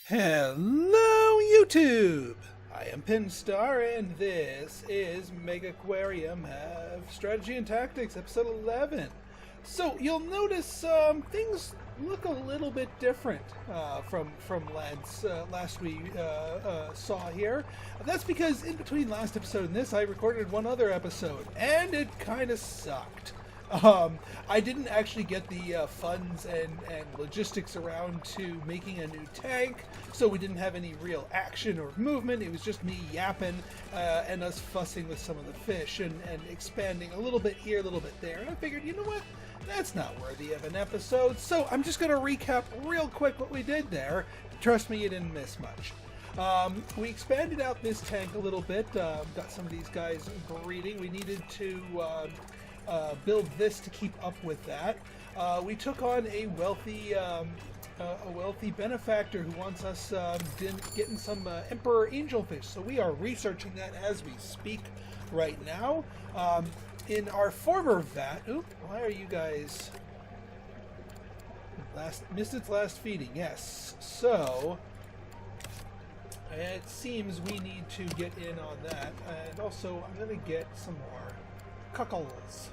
Hello, YouTube! I am Pinstar, and this is Megaquarium Strategy and Tactics, Episode 11. So, you'll notice things look a little bit different from last we saw here. That's because in between last episode and this, I recorded one other episode, and it kind of sucked. I didn't actually get the funds and logistics around to making a new tank, so we didn't have any real action or movement. It was just me yapping and us fussing with some of the fish and expanding a little bit here, a little bit there. And I figured, you know what? That's not worthy of an episode, so I'm just going to recap real quick what we did there. Trust me, you didn't miss much. We expanded out this tank a little bit, got some of these guys breeding. We needed to build this to keep up with that. We took on a wealthy benefactor who wants us getting some emperor angelfish. So we are researching that as we speak right now. In our former vat, why are you guys missed its last feeding? Yes. So it seems we need to get in on that, and also I'm going to get some more cockles.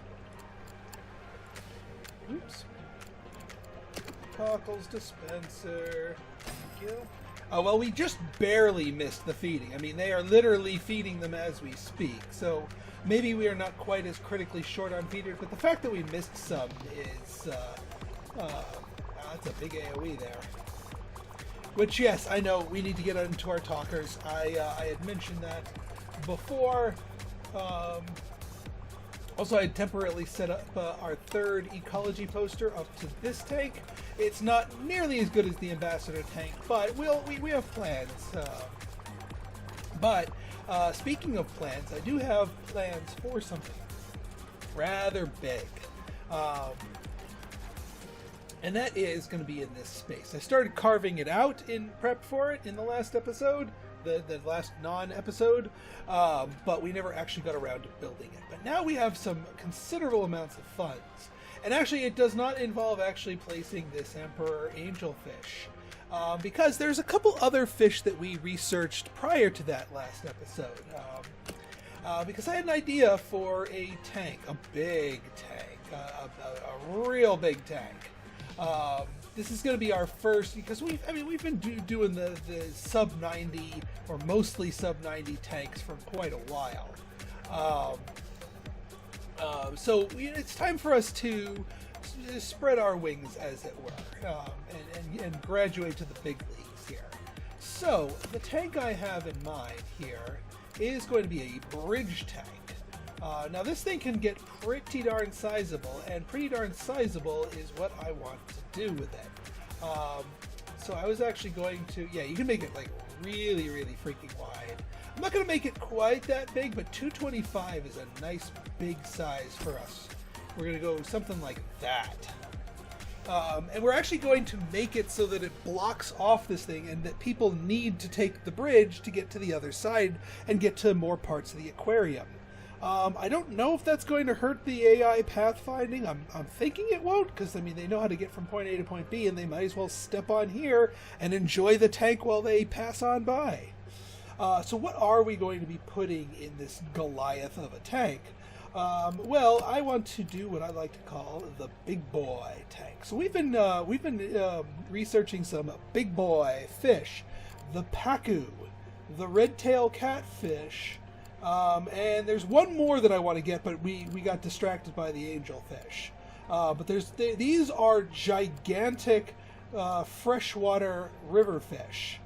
Oops. Cockles dispenser. Thank you. Oh, well, we just barely missed the feeding. I mean, they are literally feeding them as we speak. So maybe we are not quite as critically short on feeders, but the fact that we missed some is, that's a big AoE there. Which, yes, I know we need to get into our talkers. I had mentioned that before. Also, I had temporarily set up our third ecology poster up to this tank. It's not nearly as good as the ambassador tank, but we have plans. But speaking of plans, I do have plans for something rather big. And that is going to be in this space. I started carving it out in prep for it in the last episode. The last non-episode, but we never actually got around to building it. But now we have some considerable amounts of funds. And actually it does not involve actually placing this emperor angelfish, because there's a couple other fish that we researched prior to that last episode. Because I had an idea for a tank, a big tank, a real big tank. This is going to be our first, because we've been doing the sub 90 or mostly sub 90 tanks for quite a while. So it's time for us to spread our wings, as it were, and graduate to the big leagues here. So the tank I have in mind here is going to be a bridge tank. Now this thing can get pretty darn sizable, and pretty darn sizable is what I want to do with it. So I was actually going to, you can make it like really, really freaking wide. I'm not going to make it quite that big, but 225 is a nice big size for us. We're going to go something like that. And we're actually going to make it so that it blocks off this thing, and that people need to take the bridge to get to the other side and get to more parts of the aquarium. I don't know if that's going to hurt the AI pathfinding. I'm thinking it won't, because, I mean, they know how to get from point A to point B, and they might as well step on here and enjoy the tank while they pass on by. So what are we going to be putting in this Goliath of a tank? Well, I want to do what I like to call the big boy tank. So we've been researching some big boy fish, the pacu, the Redtail Catfish, and there's one more that I want to get, but we got distracted by the angelfish. But these are gigantic freshwater river fish.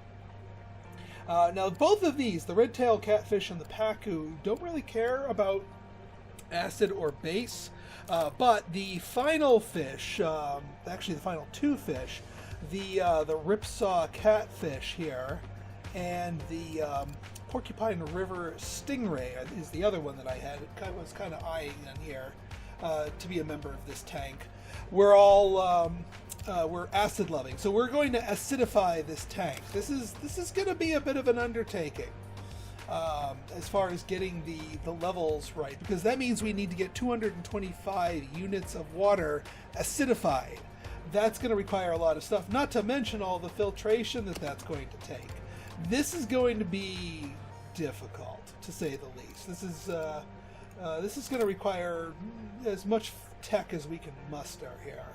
Now, both of these, the Redtail Catfish and the pacu, don't really care about acid or base, but the final fish, actually the final two fish, the Ripsaw Catfish here, and the Porcupine River Stingray is the other one that I was kind of eyeing on here to be a member of this tank. We're all we're acid loving, so we're going to acidify this tank. This is going to be a bit of an undertaking as far as getting the levels right, because that means we need to get 225 units of water acidified. that's going to require a lot of stuff, not to mention all the filtration that's going to take. This is going to be difficult, to say the least. This is going to require as much tech as we can muster here.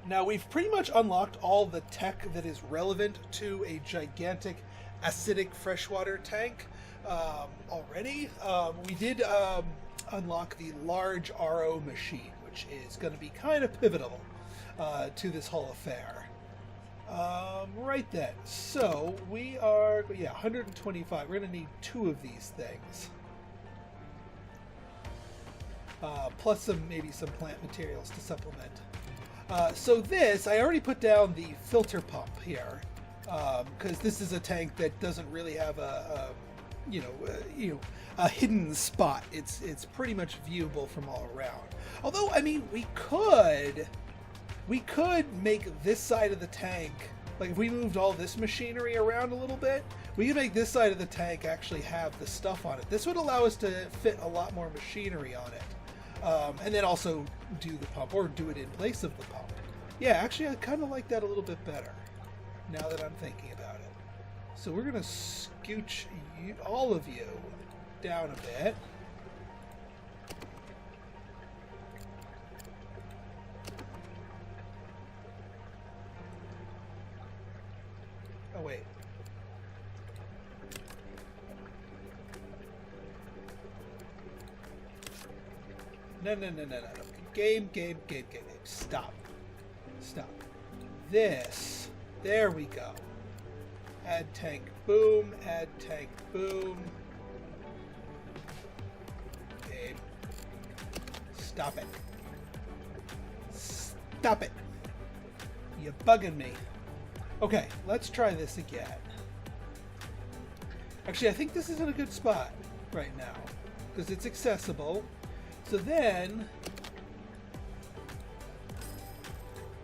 Now, we've pretty much unlocked all the tech that is relevant to a gigantic acidic freshwater tank already. We did unlock the large RO machine, which is going to be kind of pivotal to this whole affair. Right then, so we are, 125. We're going to need 2 of these things. Plus maybe some plant materials to supplement. So this, I already put down the filter pump here, because this is a tank that doesn't really have a hidden spot. It's pretty much viewable from all around. Although, I mean, we could make this side of the tank, like if we moved all this machinery around a little bit, we could make this side of the tank actually have the stuff on it. This would allow us to fit a lot more machinery on it. And then also do the pump, or do it in place of the pump. Yeah, actually I kind of like that a little bit better, now that I'm thinking about it. So we're going to scooch all of you down a bit. Oh, wait. No. Game. Stop. This. There we go. Add tank, boom. Add tank, boom. Game. Stop it. Stop it. You're bugging me. Okay, let's try this again. Actually, I think this is in a good spot right now, because it's accessible. So then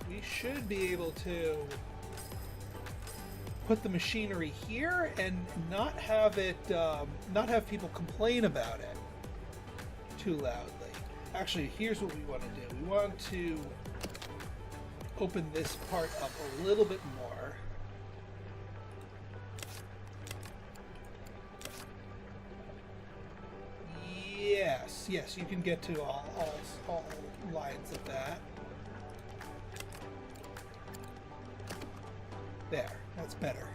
we should be able to put the machinery here and not have it, not have people complain about it too loudly. Actually, here's what we want to do. We want to open this part up a little bit more. Yes, you can get to all lines of that. There, that's better.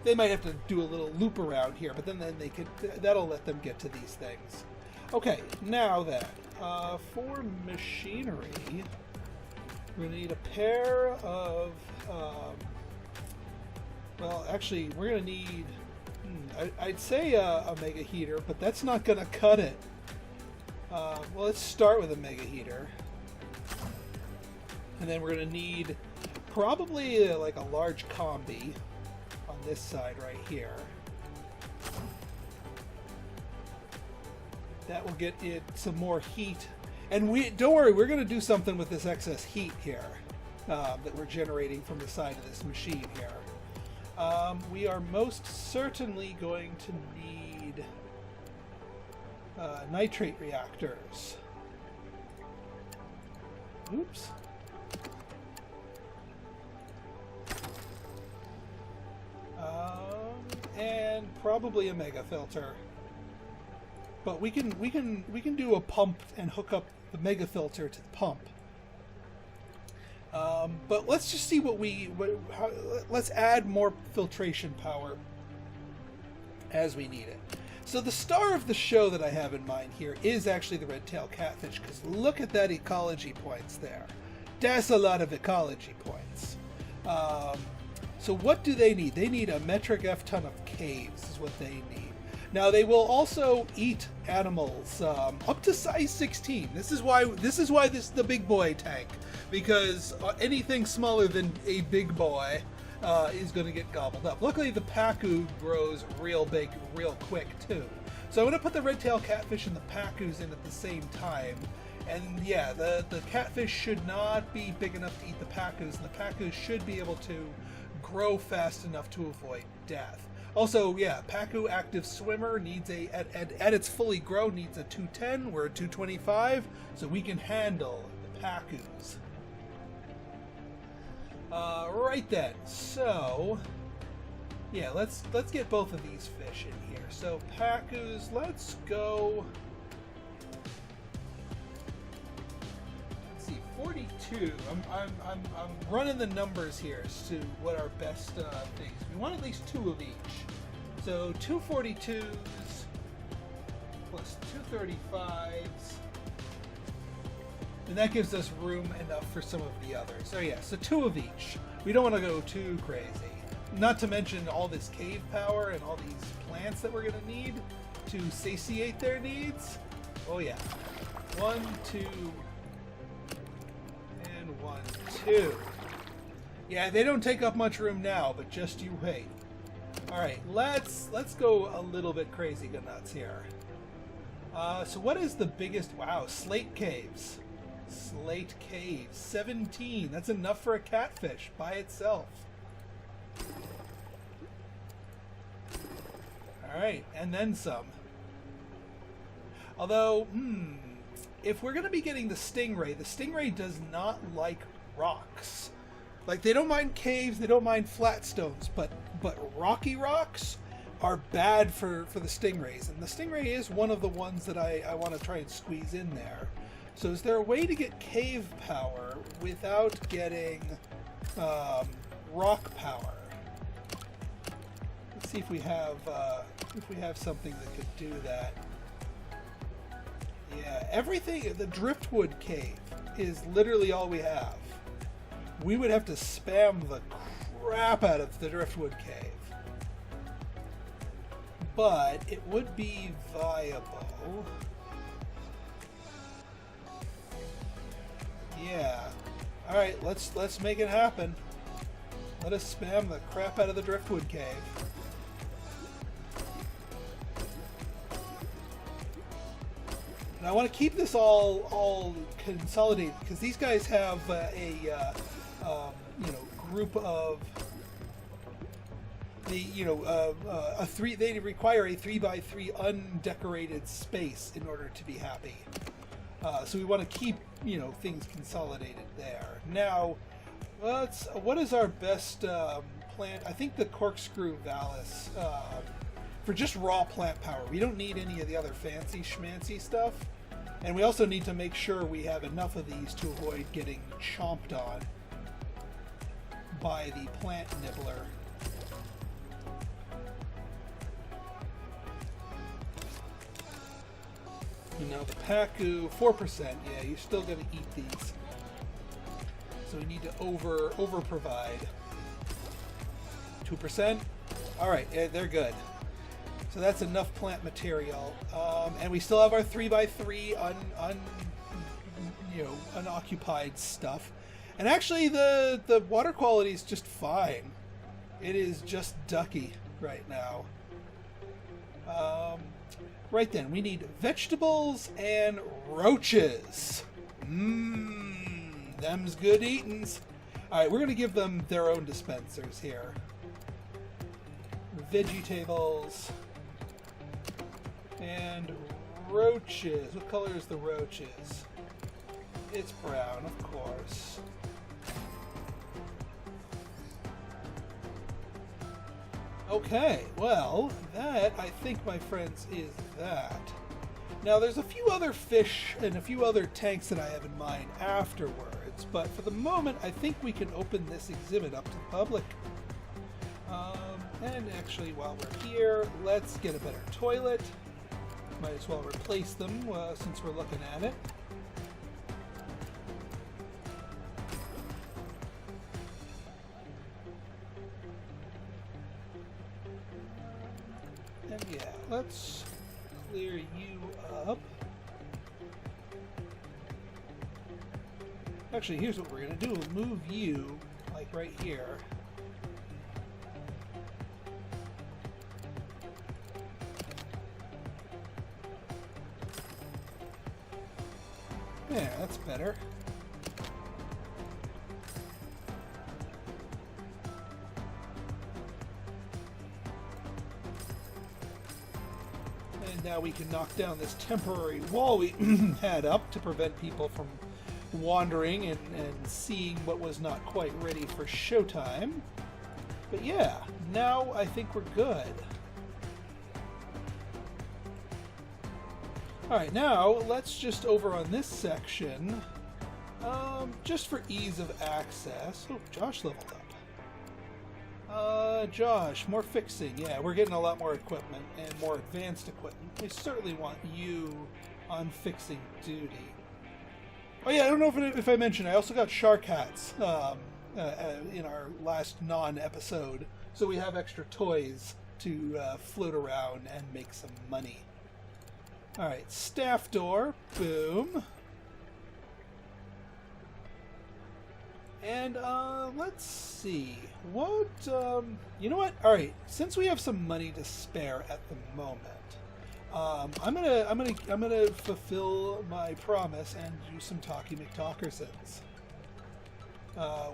They might have to do a little loop around here, but then they could, that'll let them get to these things. Okay, now then, for machinery, we're going to need a pair of, well, actually, we're going to need, I'd say a mega heater, but that's not going to cut it. Well, let's start with a mega heater. And then we're going to need probably like a large combi on this side right here. That will get it some more heat. And don't worry, we're going to do something with this excess heat here that we're generating from the side of this machine here. We are most certainly going to need nitrate reactors. Oops. And probably a mega filter. But we can do a pump and hook up the mega filter to the pump. But let's just see let's add more filtration power as we need it. So the star of the show that I have in mind here is actually the Redtail Catfish, because look at that ecology points there. That's a lot of ecology points. So what do they need? They need a metric F ton of caves is what they need. Now they will also eat animals up to size 16. This is why this is the big boy tank, because anything smaller than a big boy is going to get gobbled up. Luckily the Pacu grows real big real quick too. So I'm going to put the Redtail Catfish and the Pacus in at the same time. And yeah, the catfish should not be big enough to eat the Pacus, and the Pacus should be able to grow fast enough to avoid death. Also, yeah, Pacu active swimmer needs at its fully grown needs a 210. We're at 225, so we can handle the pacus. Right then. So, yeah, let's get both of these fish in here. So pacus, let's go. Let's see, 42. I'm running the numbers here as to what our best things. We want at least 2 of each. So 2 42s plus 2 35s. And that gives us room enough for some of the others. So yeah, so 2 of each. We don't want to go too crazy. Not to mention all this cave power and all these plants that we're going to need to satiate their needs. Oh yeah. 1, 2, and 1, 2. Yeah, they don't take up much room now, but just you wait. Alright, let's go a little bit crazy nuts here. So what is the biggest... Wow, slate caves. Slate caves. 17. That's enough for a catfish by itself. Alright, and then some. Although, if we're going to be getting the stingray does not like rocks. Like, they don't mind caves, they don't mind flat stones, but rocky rocks are bad for the stingrays. And the stingray is one of the ones that I want to try and squeeze in there. So is there a way to get cave power without getting rock power? Let's see if we have something that could do that. Yeah, everything. The driftwood cave is literally all we have. We would have to spam the crap out of the driftwood cave, but it would be viable. Yeah. All right, let's make it happen. Let us spam the crap out of the driftwood cave. And I want to keep this all consolidated because these guys have group of a 3. They require a 3x3 undecorated space in order to be happy. So we want to keep things consolidated there. Now, what is our best plant? I think the corkscrew vallis for just raw plant power. We don't need any of the other fancy schmancy stuff, and we also need to make sure we have enough of these to avoid getting chomped on by the plant nibbler. And now the pacu, 4%. Yeah, you're still going to eat these. So we need to over provide. 2%. All right, they're good. So that's enough plant material, and we still have our 3x3 unoccupied stuff. And actually, the water quality is just fine. It is just ducky right now. Right then, we need vegetables and roaches. Them's good eatins. All right, we're going to give them their own dispensers here. Veggie tables and roaches. What color is the roaches? It's brown, of course. Okay, well, that, I think, my friends, is that. Now, there's a few other fish and a few other tanks that I have in mind afterwards, but for the moment, I think we can open this exhibit up to the public. And actually, while we're here, let's get a better toilet. Might as well replace them since we're looking at it. And yeah, let's clear you up. Actually, here's what we're going to do. We'll move you, like, right here. Yeah, that's better. And now we can knock down this temporary wall we had up to prevent people from wandering and seeing what was not quite ready for showtime. But yeah, now I think we're good. Alright, now let's just over on this section, just for ease of access. Oh, Josh leveled up. Josh, more fixing. Yeah, we're getting a lot more equipment and more advanced equipment. We certainly want you on fixing duty. Oh yeah, I don't know if I mentioned, I also got shark hats in our last non-episode, so we have extra toys to float around and make some money. Alright, staff door, boom. And let's see, what, you know what? Alright, since we have some money to spare at the moment, I'm gonna fulfill my promise and do some Talkie McTalkersons.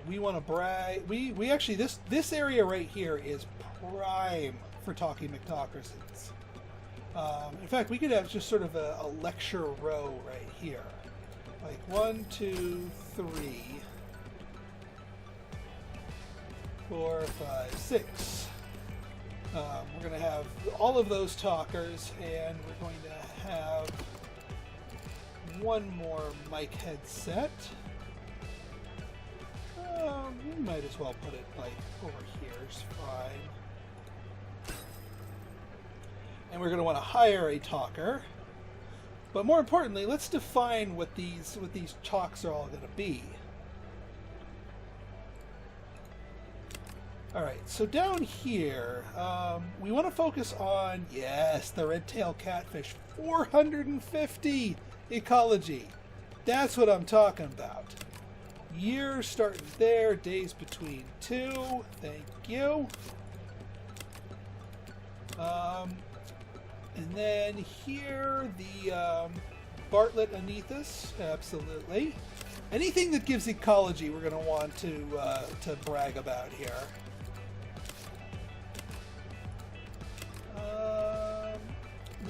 We want to brag. We actually this area right here is prime for Talkie McTalkersons. In fact, we could have just sort of a lecture row right here, like 1, 2, 3, 4, 5, 6. We're going to have all of those talkers, and we're going to have one more mic headset. We might as well put it like over here, it's fine. And we're going to want to hire a talker. But more importantly, let's define what these talks are all going to be. Alright, so down here, we want to focus on, yes, the Redtail Catfish. 450 ecology. That's what I'm talking about. Years starting there, days between 2. Thank you. And then here, the Bartlett Anethus, absolutely. Anything that gives ecology, we're going to want to brag about here.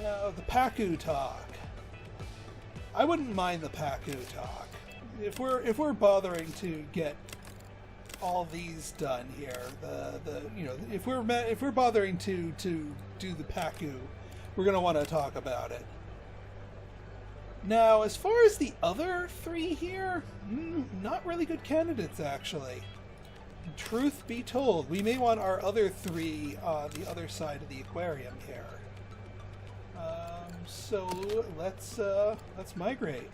Now, the Pacu talk. I wouldn't mind the Pacu talk. If we're bothering to get all these done here, if we're bothering to do the Pacu, we're going to want to talk about it. Now, as far as the other 3 here, not really good candidates, actually. Truth be told, we may want our other 3 on the other side of the aquarium here. So let's migrate.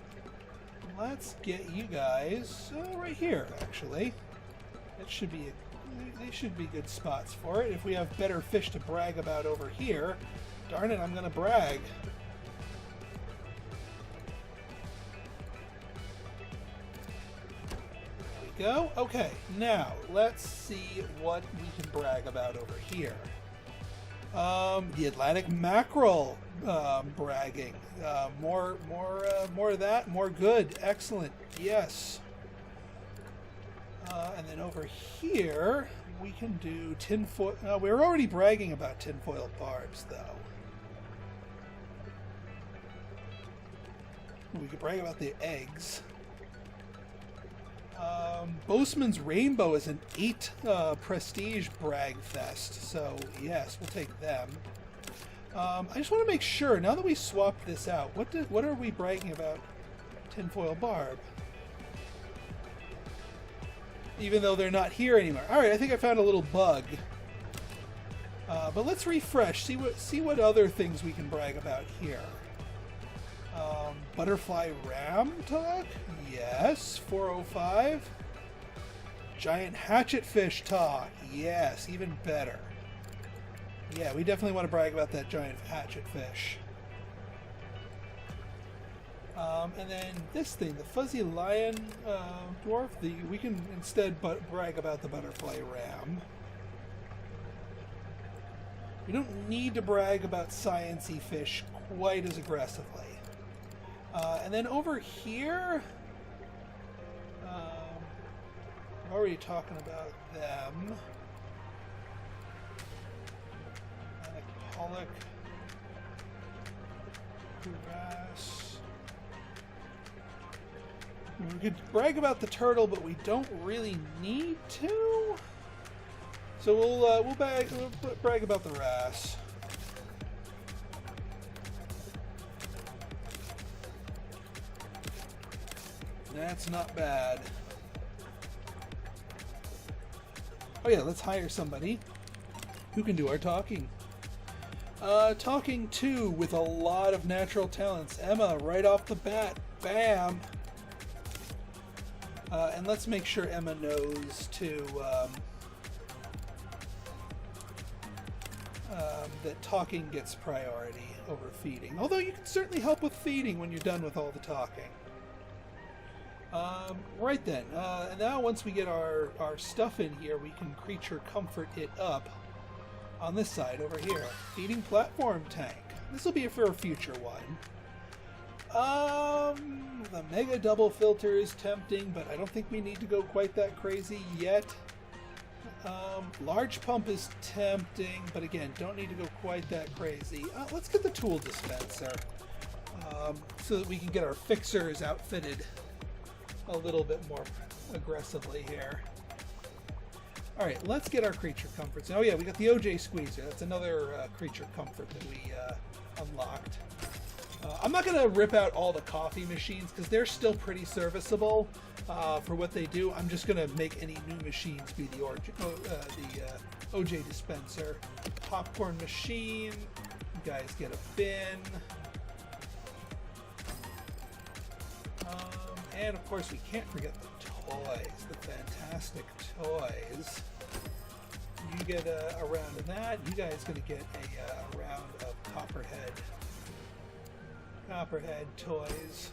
Let's get you guys right here. Actually, they should be good spots for it. If we have better fish to brag about over here, darn it, I'm gonna brag. There we go. Okay, now let's see what we can brag about over here. The Atlantic mackerel bragging. More of that. More good. Excellent. Yes. And then over here, we can do tinfoil. We're already bragging about tinfoil barbs, though. We could brag about the eggs. Boastman's Rainbow is an 8 prestige brag fest, so yes, we'll take them. I just want to make sure, now that we swapped this out, what are we bragging about tinfoil barb? Even though they're not here anymore. Alright, I think I found a little bug. But let's refresh, see what other things we can brag about here. Butterfly ram talk? Yes. 405. Giant hatchetfish talk? Yes, even better. Yeah, we definitely want to brag about that giant hatchetfish. And then this thing, the fuzzy lion dwarf, we can instead brag about the butterfly ram. We don't need to brag about sciencey fish quite as aggressively. And then over here, we're already talking about them. Pollock, Harass, We could brag about the turtle, but we don't really need to. So we'll brag about the wrasse. That's not bad. Oh yeah, let's hire somebody who can do our talking. Talking to with a lot of natural talents. Emma, right off the bat. Bam! And let's make sure Emma knows to that talking gets priority over feeding. Although you can certainly help with feeding when you're done with all the talking. Right then, and now once we get our stuff in here, we can creature comfort it up on this side over here. Feeding platform tank. This will be for a future one. The mega double filter is tempting, but I don't think we need to go quite that crazy yet. Large pump is tempting, but again, don't need to go quite that crazy. Let's get the tool dispenser so that we can get our fixers outfitted a little bit more aggressively here. Alright, let's get our creature comforts. Oh yeah, we got the OJ squeezer. That's another creature comfort that we unlocked. I'm not going to rip out all the coffee machines because they're still pretty serviceable for what they do. I'm just going to make any new machines be the OJ dispenser. Popcorn machine. You guys get a bin. And of course we can't forget the toys, the fantastic toys. You get a round of that. You guys going to get a round of Copperhead toys.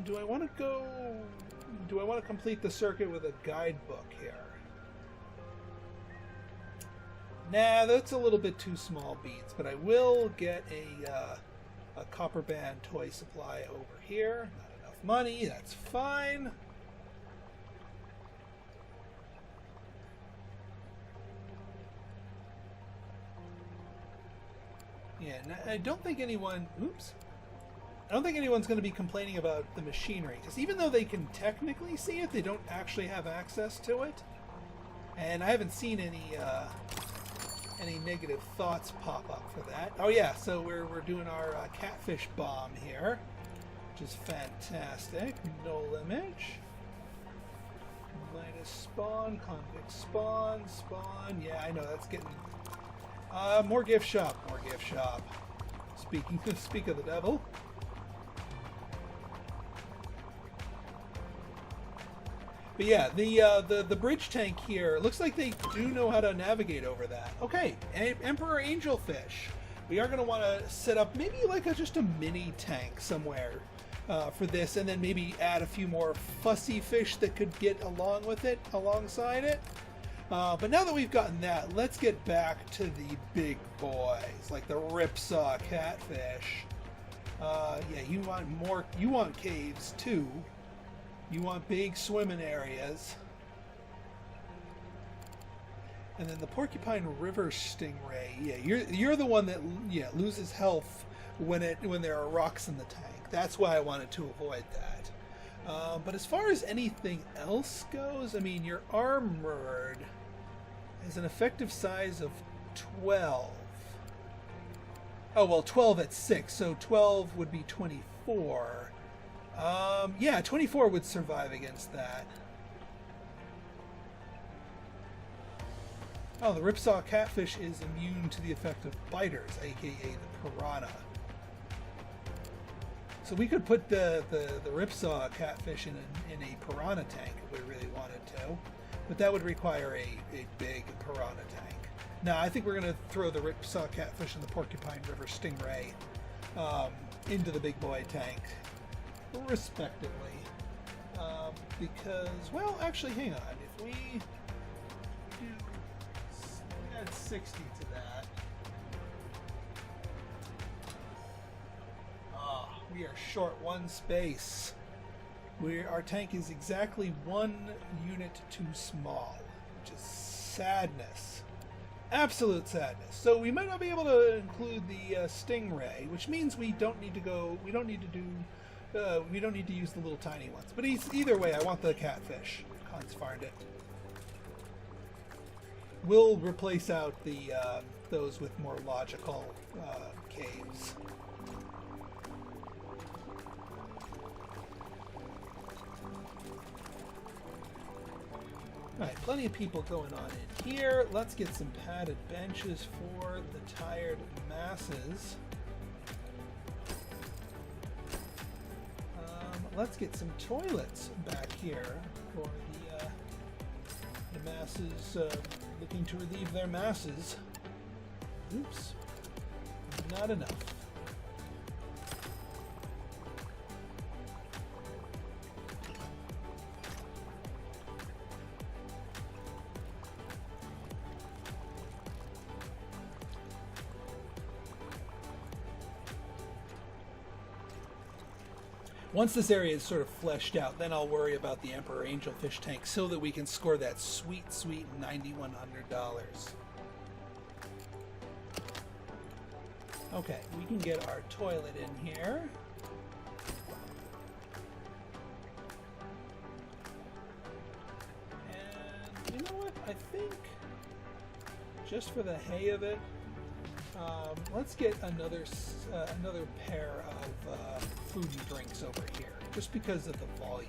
Do I want to complete the circuit with a guidebook here? Nah, that's a little bit too small beans, but I will get a copper band toy supply over here. Not enough money, that's fine. Yeah, I don't think anyone... Oops. I don't think anyone's going to be complaining about the machinery, because even though they can technically see it, they don't actually have access to it. And I haven't seen any negative thoughts pop up for that. Oh yeah, so we're doing our catfish bomb here, which is fantastic. Null image. Minus spawn, convict spawn. Yeah, I know, that's getting... more gift shop. Speak of the devil. But yeah, the bridge tank here, looks like they do know how to navigate over that. Okay, Emperor Angelfish. We are going to want to set up maybe like just a mini tank somewhere for this, and then maybe add a few more fussy fish that could get along with it, alongside it. But now that we've gotten that, let's get back to the big boys, like the Ripsaw Catfish. Yeah, you want caves too. You want big swimming areas. And then the Porcupine River Stingray. Yeah, you're the one that loses health when there are rocks in the tank. That's why I wanted to avoid that. But as far as anything else goes, I mean, you're armored is an effective size of 12. Oh, well, 12 at 6, so 12 would be 24. Yeah, 24 would survive against that. Oh, the Ripsaw Catfish is immune to the effect of biters, aka the piranha. So we could put the Ripsaw Catfish in a piranha tank if we really wanted to. But that would require a big piranha tank. Now, I think we're going to throw the Ripsaw Catfish and the Porcupine River Stingray into the big boy tank, respectively. Because, well, actually, hang on. If we add 60 to that. We are short one space. Our tank is exactly one unit too small, which is sadness. Absolute sadness. So we might not be able to include the Stingray, which means we don't need to do We don't need to use the little tiny ones. But either way, I want the catfish. Hans farmed it. We'll replace out the those with more logical caves. Alright, plenty of people going on in here. Let's get some padded benches for the tired masses. Let's get some toilets back here for the masses looking to relieve their masses. Oops, not enough. Once this area is sort of fleshed out, then I'll worry about the Emperor Angelfish tank so that we can score that sweet, sweet $9,100. Okay, we can get our toilet in here. And you know what? I think, just for the hay of it, let's get another pair of food and drinks over here, just because of the volume.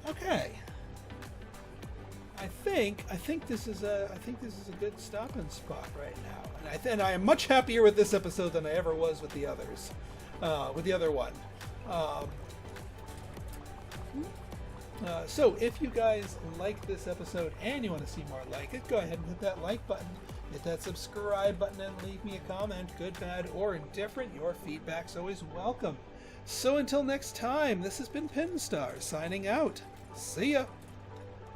Okay. I think this is a good stopping spot right now, and I am much happier with this episode than I ever was with the others, with the other one. So if you guys like this episode and you want to see more like it, go ahead and hit that like button, hit that subscribe button, and leave me a comment, good, bad, or indifferent. Your feedback's always welcome. So until next time, this has been Pinstar signing out. See ya!